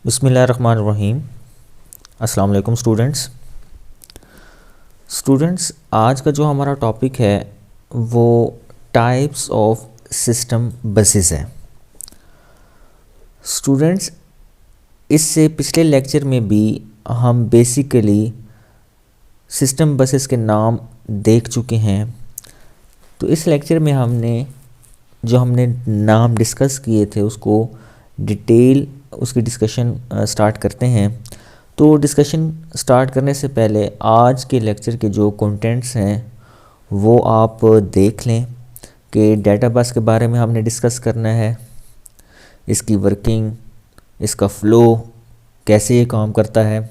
बिस्मिल्लाहिर्रहमानिर्रहीम। अस्सलाम वालेकुम स्टूडेंट्स, आज का जो हमारा टॉपिक है वो टाइप्स ऑफ सिस्टम बसेस है। स्टूडेंट्स, इससे पिछले लेक्चर में भी हम बेसिकली सिस्टम बसेस के नाम देख चुके हैं। तो इस लेक्चर में हमने नाम डिस्कस किए थे उसको डिटेल उसकी डिस्कशन स्टार्ट करते हैं। तो डिस्कशन स्टार्ट करने से पहले आज के लेक्चर के जो कंटेंट्स हैं वो आप देख लें कि डेटाबेस के बारे में हमने डिस्कस करना है, इसकी वर्किंग, इसका फ़्लो, कैसे ये काम करता है।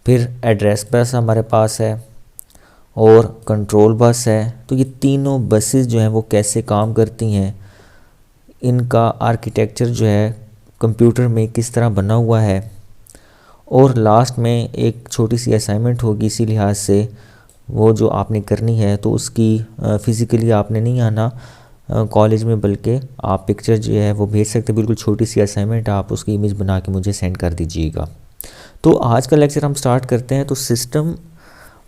फिर एड्रेस बस हमारे पास है और कंट्रोल बस है। तो ये तीनों बसेस जो हैं वो कैसे काम करती हैं, इनका आर्किटेक्चर जो है कंप्यूटर में किस तरह बना हुआ है, और लास्ट में एक छोटी सी असाइनमेंट होगी। इसी लिहाज से वो जो आपने करनी है तो उसकी फ़िज़िकली आपने नहीं आना कॉलेज में, बल्कि आप पिक्चर जो है वो भेज सकते हैं। बिल्कुल छोटी सी असाइनमेंट, आप उसकी इमेज बना के मुझे सेंड कर दीजिएगा। तो आज का लेक्चर हम स्टार्ट करते हैं। तो सिस्टम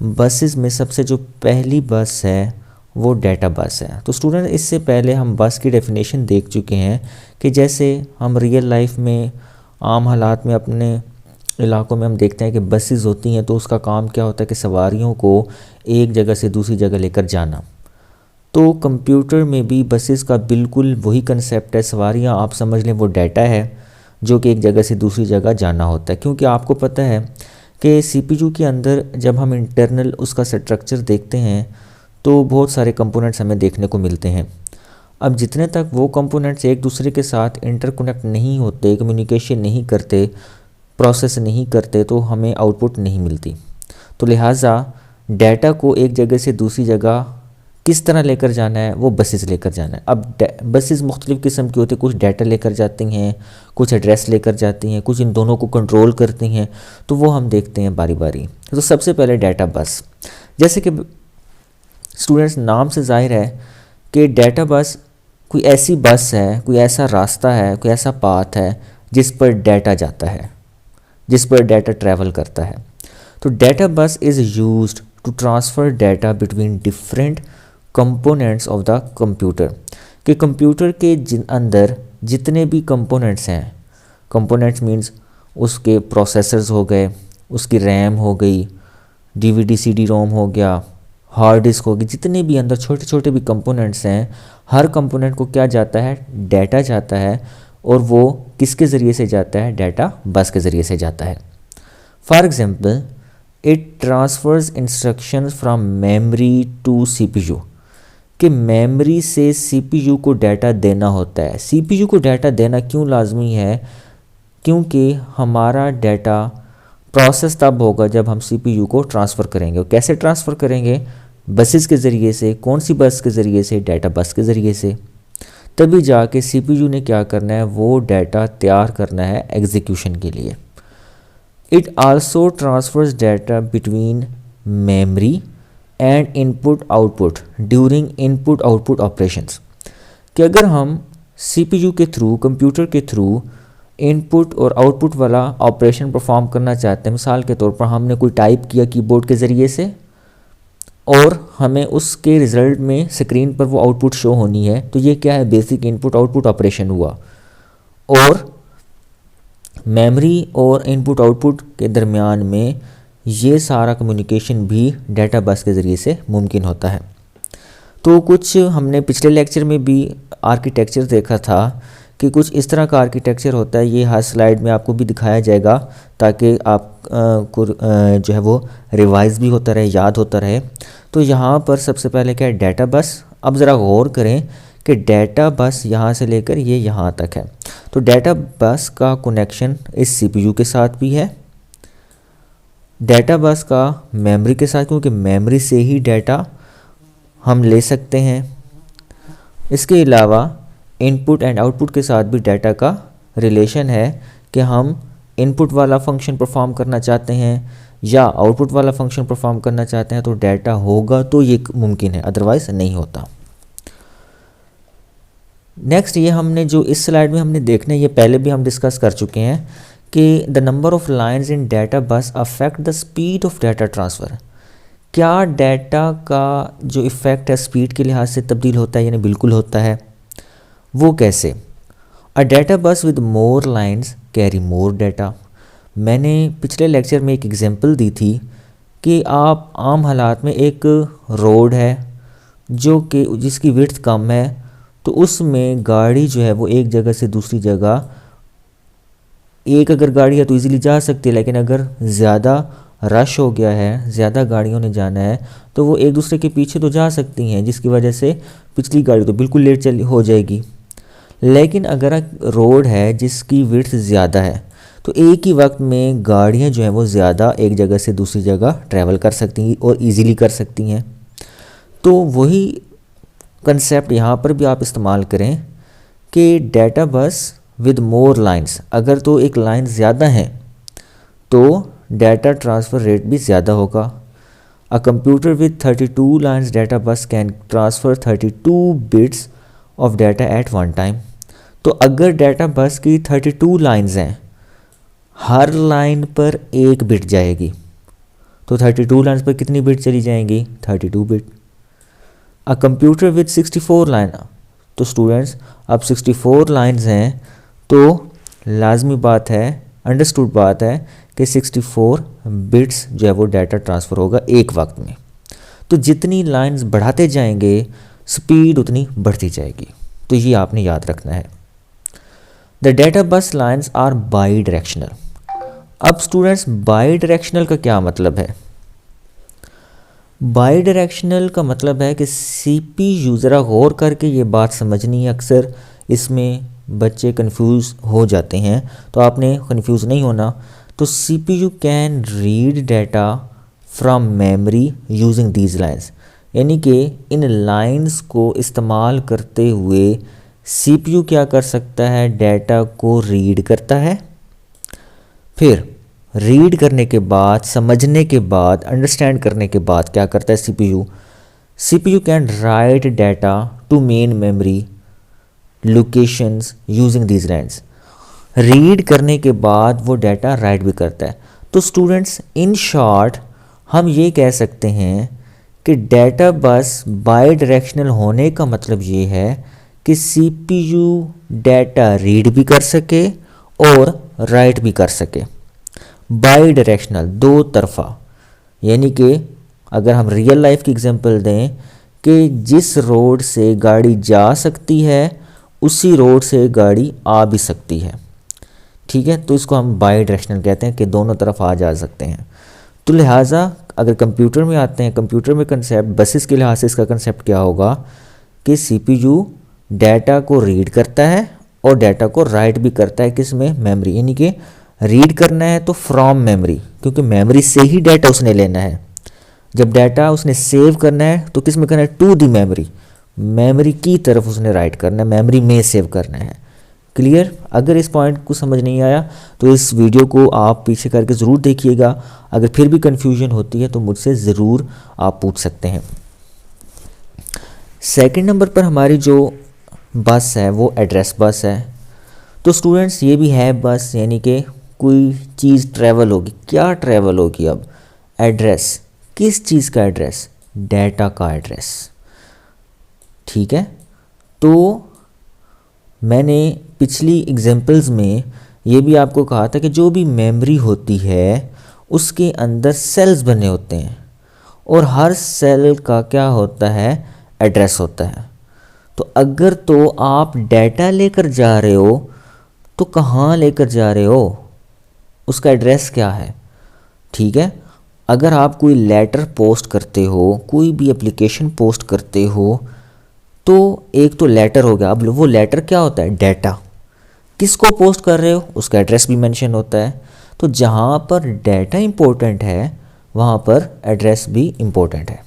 बसेस में सबसे जो पहली बस है वो डेटा बस है। तो स्टूडेंट, इससे पहले हम बस की डेफिनेशन देख चुके हैं कि जैसे हम रियल लाइफ में आम हालात में अपने इलाकों में हम देखते हैं कि बसेस होती हैं, तो उसका काम क्या होता है कि सवारियों को एक जगह से दूसरी जगह लेकर जाना। तो कंप्यूटर में भी बसेस का बिल्कुल वही कंसेप्ट है। सवारियां आप समझ लें वो डाटा है जो कि एक जगह से दूसरी जगह जाना होता है। क्योंकि आपको पता है कि सीपीयू के अंदर जब हम इंटरनल उसका स्ट्रक्चर देखते हैं तो बहुत सारे कंपोनेंट्स हमें देखने को मिलते हैं। अब जितने तक वो कंपोनेंट्स एक दूसरे के साथ इंटरकनेक्ट नहीं होते, कम्युनिकेशन नहीं करते, प्रोसेस नहीं करते, तो हमें आउटपुट नहीं मिलती। तो लिहाजा डाटा को एक जगह से दूसरी जगह किस तरह लेकर जाना है, वो बसेस लेकर जाना है। अब बसेस मुख्तलिफ़ किस्म की होती हैं। कुछ डाटा लेकर जाती हैं, कुछ एड्रेस लेकर जाती हैं, कुछ इन दोनों को कंट्रोल करती हैं। तो वो हम देखते हैं बारी बारी। तो सबसे पहले डाटा बस, जैसे कि स्टूडेंट्स नाम से जाहिर है कि डाटा बस कोई ऐसी बस है, कोई ऐसा रास्ता है, कोई ऐसा पाथ है जिस पर डाटा जाता है, जिस पर डाटा ट्रैवल करता है। तो data bus is used to transfer data between different components of the computer. कि कंप्यूटर के अंदर जितने भी कंपोनेंट्स हैं, कंपोनेंट्स मींस उसके प्रोसेसर्स हो गए, उसकी रैम हो गई, डीवीडी सीडी रोम हो गया, हार्ड डिस्क होगी, जितने भी अंदर छोटे छोटे भी कंपोनेंट्स हैं, हर कंपोनेंट को क्या जाता है, डाटा जाता है। और वो किसके ज़रिए से जाता है, डाटा बस के ज़रिए से जाता है। For example, it transfers instructions from memory to CPU. कि मेमोरी से सीपीयू को डाटा देना होता है। सीपीयू को डाटा देना क्यों लाजमी है? क्योंकि हमारा डाटा प्रोसेस तब होगा जब हम सीपीयू को ट्रांसफ़र करेंगे। और कैसे ट्रांसफ़र करेंगे? बसेस के ज़रिए से। कौन सी बस के ज़रिए से? डाटा बस के ज़रिए से। तभी जाके सीपीयू ने क्या करना है, वो डाटा तैयार करना है एग्जीक्यूशन के लिए। It also transfers data between memory and input output during input output operations. कि अगर हम सीपीयू के थ्रू, कंप्यूटर के थ्रू इनपुट और आउटपुट वाला ऑपरेशन परफॉर्म करना चाहते हैं, मिसाल के तौर पर हमने कोई टाइप किया कीबोर्ड के ज़रिए से और हमें उसके रिज़ल्ट में स्क्रीन पर वो आउटपुट शो होनी है, तो ये क्या है, बेसिक इनपुट आउटपुट ऑपरेशन हुआ। और मेमोरी और इनपुट आउटपुट के दरमियान में ये सारा कम्युनिकेशन भी डाटा बस के ज़रिए से मुमकिन होता है। तो कुछ हमने पिछले लेक्चर में भी आर्किटेक्चर देखा था कि कुछ इस तरह का आर्किटेक्चर होता है। ये हर स्लाइड में आपको भी दिखाया जाएगा ताकि आप को जो है वो रिवाइज भी होता रहे, याद होता रहे। तो यहाँ पर सबसे पहले क्या है, डाटा बस। अब ज़रा गौर करें कि डाटा बस यहाँ से लेकर ये यहाँ तक है। तो डाटा बस का कनेक्शन इस सीपीयू के साथ भी है, डाटा बस का मेमोरी के साथ, क्योंकि मेमोरी से ही डाटा हम ले सकते हैं। इसके अलावा इनपुट एंड आउटपुट के साथ भी डाटा का रिलेशन है कि हम इनपुट वाला फंक्शन परफॉर्म करना चाहते हैं या आउटपुट वाला फंक्शन परफॉर्म करना चाहते हैं, तो डाटा होगा तो ये मुमकिन है, अदरवाइज़ नहीं होता। नेक्स्ट ये हमने जो इस स्लाइड में हमने देखना है, ये पहले भी हम डिस्कस कर चुके हैं कि the number of lines in data बस affect the speed of data transfer. क्या डाटा का जो इफ़ेक्ट है स्पीड के लिहाज से तब्दील होता है, यानी बिल्कुल होता है। वो कैसे? अ डाटा बस with more lines carry more data. मैंने पिछले लेक्चर में एक एग्जांपल दी थी कि आप आम हालात में एक रोड है जो कि जिसकी विड्थ कम है, तो उसमें गाड़ी जो है वो एक जगह से दूसरी जगह, एक अगर गाड़ी है तो इजीली जा सकती है, लेकिन अगर ज़्यादा रश हो गया है, ज़्यादा गाड़ियों ने जाना है, तो वो एक दूसरे के पीछे तो जा सकती हैं, जिसकी वजह से पिछली गाड़ी तो बिल्कुल लेट चल हो जाएगी। लेकिन अगर रोड है जिसकी विड्थ ज़्यादा है, तो एक ही वक्त में गाड़ियाँ जो हैं वो ज़्यादा एक जगह से दूसरी जगह ट्रैवल कर सकती हैं और ईज़िली कर सकती हैं। तो वही कंसेप्ट यहाँ पर भी आप इस्तेमाल करें कि डाटा बस विद मोर लाइंस, अगर तो एक लाइन ज़्यादा है तो डाटा ट्रांसफ़र रेट भी ज़्यादा होगा। A computer with 32 lines data बस can transfer 32 bits of data at one time. तो अगर डाटा बस की 32 लाइंस हैं, हर लाइन पर एक बिट जाएगी, तो 32 लाइंस पर कितनी बिट चली जाएंगी? 32 bit. A computer with 64 line, तो स्टूडेंट्स अब 64 लाइंस हैं, तो लाजमी बात है, अंडरस्टूड बात है कि 64 बिट्स जो है वो डाटा ट्रांसफ़र होगा एक वक्त में। तो जितनी लाइंस बढ़ाते जाएंगे स्पीड उतनी बढ़ती जाएगी, तो ये आपने याद रखना है। The data bus lines are bidirectional. अब स्टूडेंट्स बाई डायरेक्शनल का क्या मतलब है? बाई डायरेक्शनल का मतलब है कि CPU, ज़रा गौर करके ये बात समझनी है, अक्सर इसमें बच्चे कंफ्यूज हो जाते हैं, तो आपने कंफ्यूज नहीं होना। तो CPU can read data from memory using these lines, यानी कि इन लाइंस को इस्तेमाल करते हुए CPU क्या कर सकता है? डाटा को रीड करता है। फिर रीड करने के बाद, समझने के बाद, अंडरस्टैंड करने के बाद क्या करता है CPU can write data to main memory locations using these lines. Read करने के बाद वो डाटा राइट भी करता है। तो स्टूडेंट्स इन शॉर्ट हम ये कह सकते हैं कि डाटा बस बाई डायरेक्शनल होने का मतलब ये है कि CPU डाटा रीड भी कर सके और राइट भी कर सके। बाई डायरेक्शनल, दो तरफा, यानी कि अगर हम रियल लाइफ की एग्जांपल दें कि जिस रोड से गाड़ी जा सकती है उसी रोड से गाड़ी आ भी सकती है, ठीक है, तो इसको हम बाई डायरेक्शनल कहते हैं कि दोनों तरफ आ जा सकते हैं। तो लिहाजा अगर कंप्यूटर में आते हैं, कंप्यूटर में कंसेप्ट बसेस के लिहाज से इसका कंसेप्ट क्या होगा कि CPU डाटा को रीड करता है और डाटा को राइट भी करता है, किस में? मेमोरी। यानी कि रीड करना है तो फ्रॉम मेमोरी, क्योंकि मेमोरी से ही डाटा उसने लेना है। जब डाटा उसने सेव करना है तो किस में करना है? टू दी मेमोरी, मेमोरी की तरफ उसने राइट करना है, मेमोरी में सेव करना है। क्लियर? अगर इस पॉइंट को समझ नहीं आया तो इस वीडियो को आप पीछे करके ज़रूर देखिएगा। अगर फिर भी कन्फ्यूजन होती है तो मुझसे ज़रूर आप पूछ सकते हैं। सेकंड नंबर पर हमारी जो बस है वो एड्रेस बस है। तो स्टूडेंट्स ये भी है बस, यानी कि कोई चीज़ ट्रैवल होगी। क्या ट्रैवल होगी? अब एड्रेस, किस चीज़ का एड्रेस? डाटा का एड्रेस, ठीक है। तो मैंने पिछली एग्जांपल्स में ये भी आपको कहा था कि जो भी मेमोरी होती है उसके अंदर सेल्स बने होते हैं और हर सेल का क्या होता है? एड्रेस होता है। तो अगर तो आप डाटा लेकर जा रहे हो तो कहाँ लेकर जा रहे हो? उसका एड्रेस क्या है? ठीक है। अगर आप कोई लेटर पोस्ट करते हो, कोई भी एप्लीकेशन पोस्ट करते हो, तो एक तो लेटर हो गया। अब वो लेटर क्या होता है? डाटा। किसको पोस्ट कर रहे हो उसका एड्रेस भी मेंशन होता है। तो जहाँ पर डाटा इम्पोर्टेंट है वहाँ पर एड्रेस भी इम्पोर्टेंट है।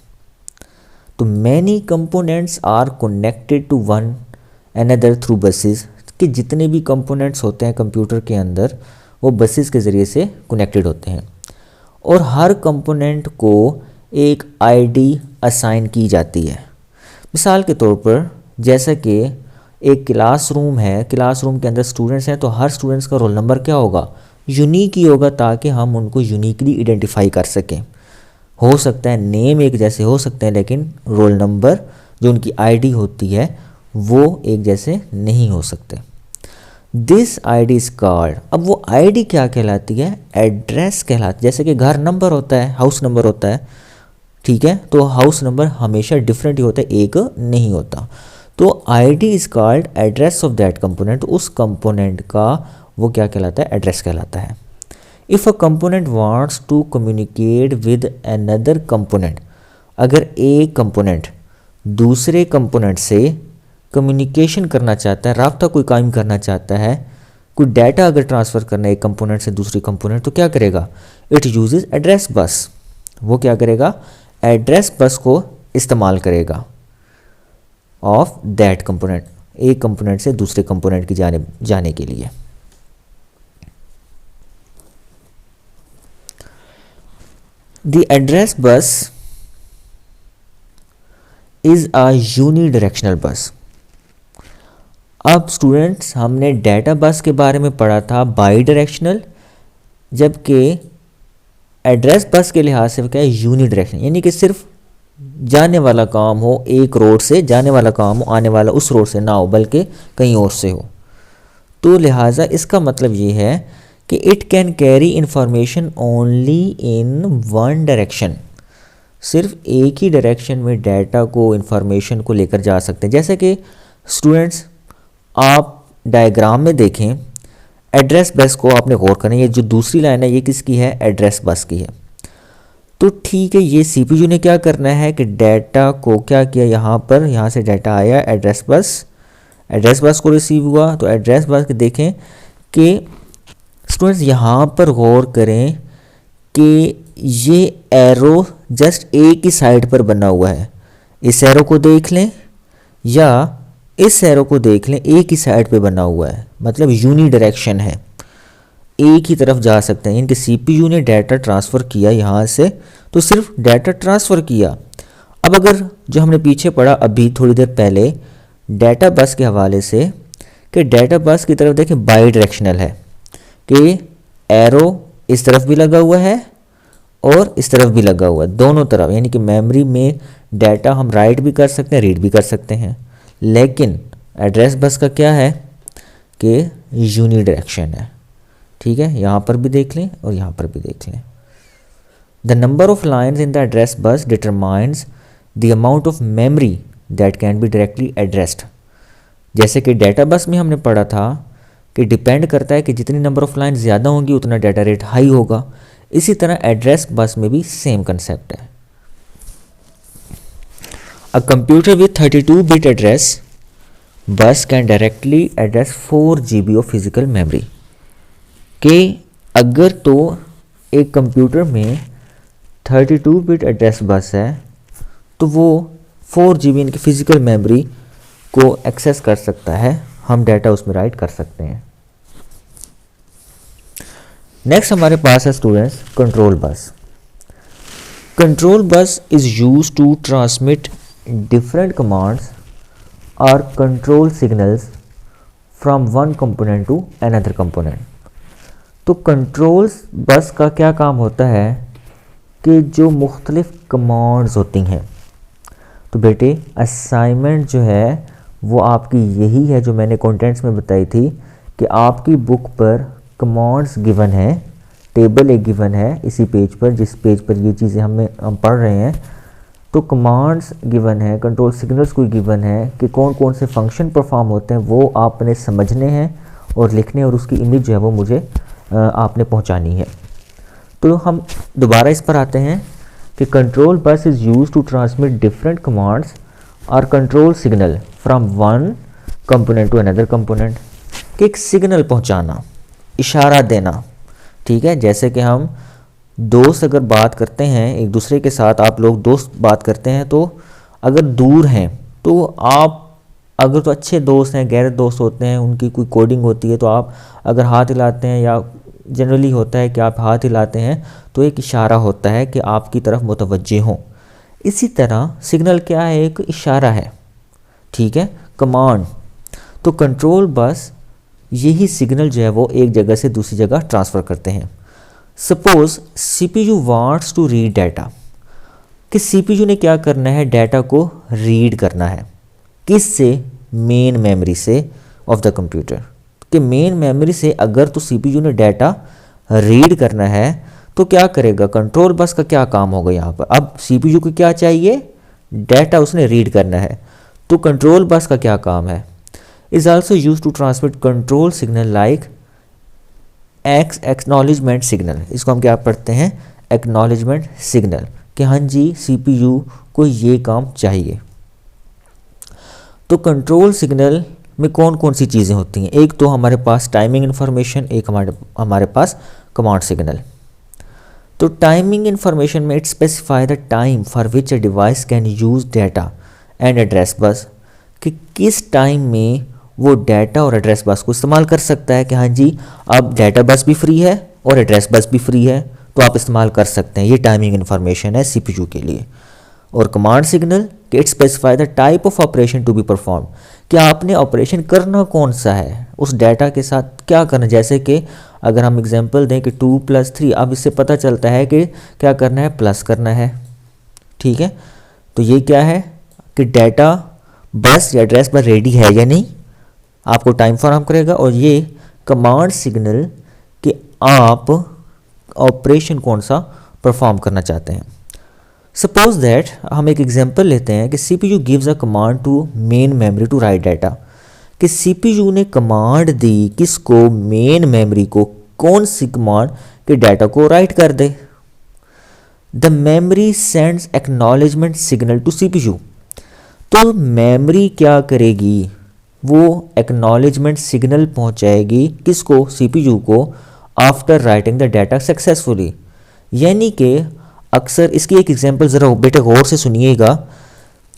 तो many components are connected to one another through buses, कि जितने भी कंपोनेंट्स होते हैं कंप्यूटर के अंदर वो बसेस के ज़रिए से कनेक्टेड होते हैं और हर कंपोनेंट को एक आईडी असाइन की जाती है। मिसाल के तौर पर जैसा कि एक क्लासरूम है, क्लासरूम के अंदर स्टूडेंट्स हैं तो हर स्टूडेंट्स का रोल नंबर क्या होगा? यूनिक ही होगा ताकि हम उनको यूनिकली आइडेंटिफाई कर सकें। हो सकता है नेम एक जैसे हो सकते हैं लेकिन रोल नंबर जो उनकी आईडी होती है वो एक जैसे नहीं हो सकते। दिस आईडी इज कॉल्ड, अब वो आईडी क्या कहलाती है, एड्रेस कहलाती है। जैसे कि घर नंबर होता है, हाउस नंबर होता है, ठीक है, तो हाउस नंबर हमेशा डिफरेंट ही होता है, एक नहीं होता। तो ID is called address of that component, उस कंपोनेंट का वो क्या कहलाता है, एड्रेस कहलाता है। If a component wants to communicate with another component, अगर एक कंपोनेंट दूसरे कंपोनेंट से कम्युनिकेशन करना चाहता है, राब्ता कोई कायम करना चाहता है, कोई डाटा अगर ट्रांसफ़र करना है एक कंपोनेंट से दूसरी कंपोनेंट, तो क्या करेगा, इट यूजेस एड्रेस बस। वो क्या करेगा, एड्रेस बस को इस्तेमाल करेगा ऑफ दैट कंपोनेंट, एक कंपोनेंट से दूसरे कंपोनेंट की जाने के लिए। The address bus is a unidirectional बस। अब स्टूडेंट्स हमने डाटा बस के बारे में पढ़ा था बाई डायरेक्शनल, जबकि एड्रेस बस के लिहाज से क्या है, यूनिडायरेक्शनल, यानी कि सिर्फ जाने वाला काम हो, एक रोड से जाने वाला काम हो, आने वाला उस रोड से ना हो बल्कि कहीं और से हो। तो लिहाजा इसका मतलब ये है कि it can carry information only in one direction, सिर्फ एक ही डायरेक्शन में डाटा को, इंफॉर्मेशन को लेकर जा सकते हैं। जैसे कि स्टूडेंट्स आप डायग्राम में देखें, एड्रेस बस को आपने गौर करें, ये जो दूसरी लाइन है ये किसकी है, एड्रेस बस की है। तो ठीक है, ये सीपीयू ने क्या करना है कि डाटा को क्या किया, यहाँ पर, यहाँ से डाटा आया एड्रेस बस को रिसीव हुआ। तो एड्रेस बस के देखें कि स्टूडेंट्स यहाँ पर गौर करें कि ये एरो जस्ट एक ही साइड पर बना हुआ है। इस एरो को देख लें या इस एरो को देख लें, एक ही साइड पे बना हुआ है, मतलब यूनी डायरेक्शन है, एक ही तरफ जा सकते हैं। इनके सीपीयू ने डाटा ट्रांसफ़र किया यहाँ से, तो सिर्फ डाटा ट्रांसफ़र किया। अब अगर जो हमने पीछे पढ़ा अभी थोड़ी देर पहले डाटा बस के हवाले से, कि डाटा बस की तरफ देखें बाई डायरेक्शनल है, कि एरो इस तरफ भी लगा हुआ है और इस तरफ भी लगा हुआ है, दोनों तरफ, यानी कि मेमोरी में डाटा हम राइट भी कर सकते हैं, रीड भी कर सकते हैं। लेकिन एड्रेस बस का क्या है कि यूनी डायरेक्शन है, ठीक है, यहाँ पर भी देख लें और यहाँ पर भी देख लें। The number of lines in the address bus determines the amount of memory that can be directly addressed. जैसे कि डाटा बस में हमने पढ़ा था कि डिपेंड करता है कि जितनी नंबर ऑफ लाइन ज़्यादा होंगी उतना डाटा रेट हाई होगा। इसी तरह एड्रेस बस में भी सेम कंसेप्ट है। A computer with 32-bit address bus can directly address 4 GB of physical memory। कि अगर तो एक कंप्यूटर में 32-bit एड्रेस बस है तो वो 4 GB इनकी फ़िज़िकल मेमोरी को एक्सेस कर सकता है, हम डाटा उसमें राइट कर सकते हैं। नेक्स्ट हमारे पास है students control bus. Control bus is used to transmit different commands or control signals from one component to another component। तो कंट्रोल्स बस का क्या काम होता है कि जो मुख्तलिफ कमांड्स होती हैं, तो बेटे असाइनमेंट जो है वो आपकी यही है जो मैंने कंटेंट्स में बताई थी कि आपकी बुक पर कमांड्स गिवन है, टेबल एक गिवन है इसी पेज पर, जिस पेज पर ये चीज़ें हम पढ़ रहे हैं। तो कमांड्स गिवन है, कंट्रोल सिग्नल्स कोई गिवन है कि कौन कौन से फंक्शन परफॉर्म होते हैं, वो आपने समझने हैं और लिखने, और उसकी इमेज जो है वो मुझे आपने पहुंचानी है। तो हम दोबारा इस पर आते हैं कि control bus is used to transmit different commands और control signal from one component to another component, कि एक सिग्नल पहुंचाना, इशारा देना, ठीक है। जैसे कि हम दोस्त अगर बात करते हैं एक दूसरे के साथ, आप लोग दोस्त बात करते हैं, तो अगर दूर हैं तो आप, अगर तो अच्छे दोस्त हैं, गैर दोस्त होते हैं, उनकी कोई कोडिंग होती है, तो आप अगर हाथ हिलाते हैं, या जनरली होता है कि आप हाथ हिलाते हैं, तो एक इशारा होता है कि आपकी तरफ मुतवज्जे हों। इसी तरह सिग्नल क्या है, एक इशारा है, ठीक है, कमांड। तो कंट्रोल बस यही सिग्नल जो है वो एक जगह से दूसरी जगह ट्रांसफ़र करते हैं। Suppose CPU wants to read data, कि CPU ने क्या करना है, डाटा को रीड करना है। किससे? मेन मेमोरी से ऑफ द कंप्यूटर। कि मेन मेमोरी से अगर तो CPU ने डाटा रीड करना है तो क्या करेगा, कंट्रोल बस का क्या काम होगा यहाँ पर। अब CPU को क्या चाहिए, डाटा उसने रीड करना है, तो कंट्रोल बस का क्या काम है, is also use to transmit control signal like acknowledgement signal. इसको हम क्या पढ़ते हैं, एक्नॉलेजमेंट सिग्नल, कि हाँ जी CPU को ये काम चाहिए। तो कंट्रोल सिग्नल में कौन कौन सी चीज़ें होती हैं, एक तो हमारे पास टाइमिंग इन्फॉर्मेशन, एक हमारे पास कमांड सिग्नल। तो टाइमिंग इन्फॉर्मेशन में it specify the time for which a device can use data and address bus, कि किस टाइम में वो डाटा और एड्रेस बस को इस्तेमाल कर सकता है। कि हाँ जी अब डाटा बस भी फ्री है और एड्रेस बस भी फ्री है, तो आप इस्तेमाल कर सकते हैं। ये टाइमिंग इन्फॉर्मेशन है CPU के लिए। और कमांड सिग्नल कि it specify the type of operation to be perform, कि आपने ऑपरेशन करना कौन सा है, उस डाटा के साथ क्या करना। जैसे कि अगर हम एग्जांपल दें कि 2 + 3, अब इससे पता चलता है कि क्या करना है, प्लस करना है। ठीक है, तो ये क्या है कि डाटा बस या एड्रेस बस रेडी है या नहीं, आपको टाइम फराहम करेगा। और ये कमांड सिग्नल कि आप ऑपरेशन कौन सा परफॉर्म करना चाहते हैं। सपोज दैट हम एक एग्जांपल लेते हैं कि CPU gives a command to main memory to write data, कि CPU ने कमांड दी किसको, मेन मेमोरी को, कौन सी कमांड, कि डाटा को राइट कर दे। The memory sends acknowledgement signal to CPU, तो मेमोरी क्या करेगी, वो एक्नॉलेजमेंट सिग्नल पहुंचाएगी किसको, CPU को, after writing the data successfully. यानी कि अक्सर इसकी एक एग्जांपल ज़रा बेटे गौर से सुनिएगा,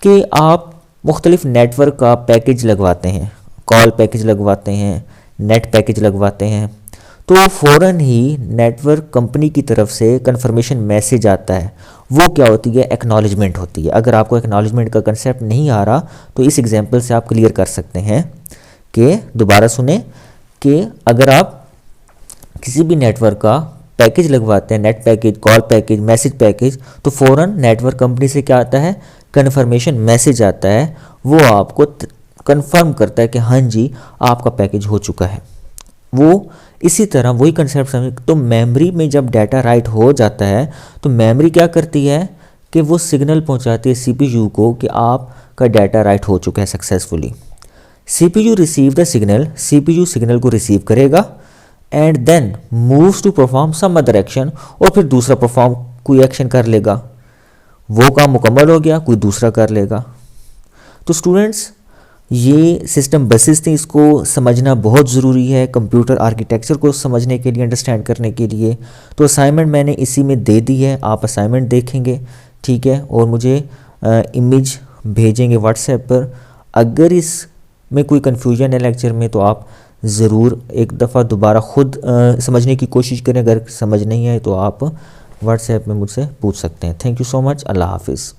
कि आप मुख्तलिफ नेटवर्क का पैकेज लगवाते हैं, कॉल पैकेज लगवाते हैं, नेट पैकेज लगवाते हैं, तो फ़ौरन ही नेटवर्क कंपनी की तरफ से कन्फर्मेशन मैसेज आता है। वो क्या होती है, एक्नॉलेजमेंट होती है। अगर आपको एक्नॉलेजमेंट का कंसेप्ट नहीं आ रहा तो इस एग्जांपल से आप क्लियर कर सकते हैं। कि दोबारा सुने, कि अगर आप किसी भी नेटवर्क का पैकेज लगवाते हैं, net package, call package, message package, तो फ़ौरन नेटवर्क कंपनी से क्या आता है, कन्फर्मेशन मैसेज आता है। वो आपको कंफर्म करता है कि हाँ जी आपका पैकेज हो चुका है। वो इसी तरह वही कंसेप्ट समझ, तो मेमोरी में जब डाटा राइट हो जाता है तो मेमोरी क्या करती है कि वो सिग्नल पहुंचाती है CPU को कि आपका डाटा राइट हो चुका है successfully. CPU receive the signal, CPU signal को रिसीव करेगा and then moves to perform some other action, और फिर दूसरा परफॉर्म कोई एक्शन कर लेगा। वो काम मुकम्मल हो गया, कोई दूसरा कर लेगा। तो स्टूडेंट्स ये सिस्टम बसेस थी, इसको समझना बहुत ज़रूरी है कंप्यूटर आर्किटेक्चर को समझने के लिए, अंडरस्टैंड करने के लिए। तो असाइनमेंट मैंने इसी में दे दी है, आप असाइनमेंट देखेंगे, ठीक है, और मुझे इमेज भेजेंगे व्हाट्सएप पर। अगर इस में कोई कन्फ्यूजन है लेक्चर में तो आप ज़रूर एक दफ़ा दोबारा ख़ुद समझने की कोशिश करें। अगर समझ नहीं आए तो आप व्हाट्सएप में मुझसे पूछ सकते हैं। Thank you so much. अल्लाह हाफिज़।